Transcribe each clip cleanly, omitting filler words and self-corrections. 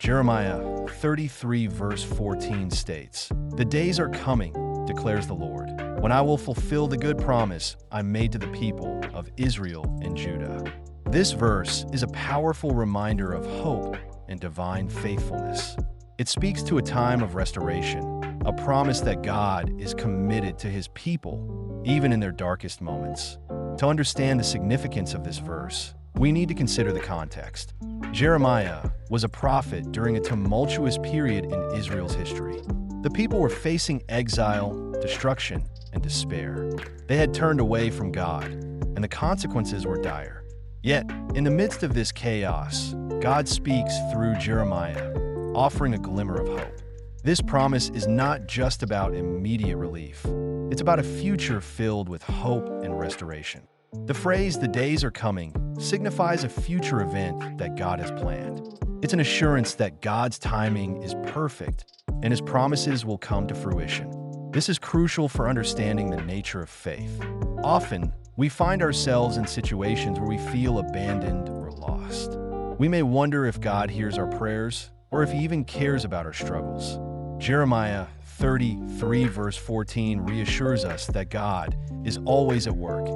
Jeremiah 33 verse 14 states, "The days are coming, declares the Lord, when I will fulfill the good promise I made to the people of Israel and Judah." This verse is a powerful reminder of hope and divine faithfulness. It speaks to a time of restoration, a promise that God is committed to his people, even in their darkest moments. To understand the significance of this verse, we need to consider the context. Jeremiah was a prophet during a tumultuous period in Israel's history. The people were facing exile, destruction, and despair. They had turned away from God, and the consequences were dire. Yet, in the midst of this chaos, God speaks through Jeremiah, offering a glimmer of hope. This promise is not just about immediate relief. It's about a future filled with hope and restoration. The phrase, "the days are coming," signifies a future event that God has planned. It's an assurance that God's timing is perfect and his promises will come to fruition. This is crucial for understanding the nature of faith. Often, we find ourselves in situations where we feel abandoned or lost. We may wonder if God hears our prayers or if he even cares about our struggles. Jeremiah 33 verse 14 reassures us that God is always at work,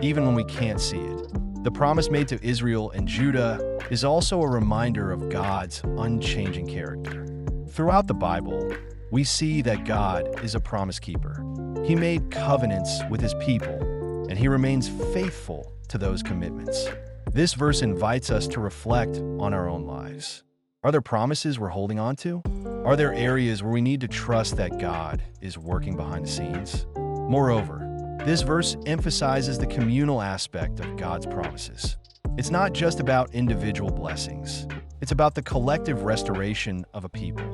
even when we can't see it. The promise made to Israel and Judah is also a reminder of God's unchanging character. Throughout the Bible, we see that God is a promise keeper. He made covenants with his people, and he remains faithful to those commitments. This verse invites us to reflect on our own lives. Are there promises we're holding on to? Are there areas where we need to trust that God is working behind the scenes? Moreover, this verse emphasizes the communal aspect of God's promises. It's not just about individual blessings. It's about the collective restoration of a people.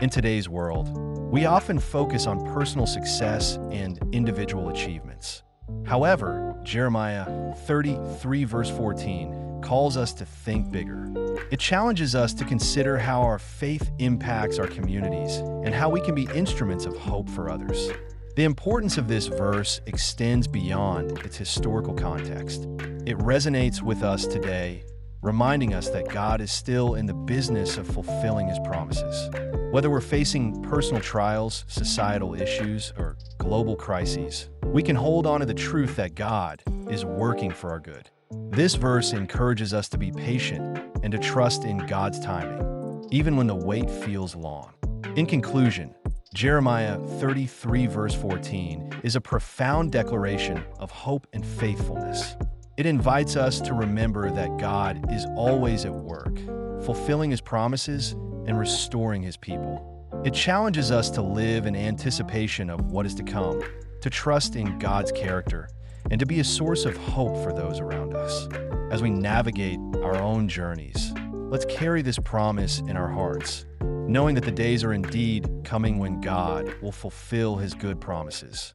In today's world, we often focus on personal success and individual achievements. However, Jeremiah 33 verse 14 calls us to think bigger. It challenges us to consider how our faith impacts our communities and how we can be instruments of hope for others. The importance of this verse extends beyond its historical context. It resonates with us today, reminding us that God is still in the business of fulfilling his promises. Whether we're facing personal trials, societal issues, or global crises, we can hold on to the truth that God is working for our good. This verse encourages us to be patient and to trust in God's timing, even when the wait feels long. In conclusion, Jeremiah 33 verse 14 is a profound declaration of hope and faithfulness. It invites us to remember that God is always at work, fulfilling his promises and restoring his people. It challenges us to live in anticipation of what is to come, to trust in God's character, and to be a source of hope for those around us. As we navigate our own journeys, let's carry this promise in our hearts, knowing that the days are indeed coming when God will fulfill his good promises.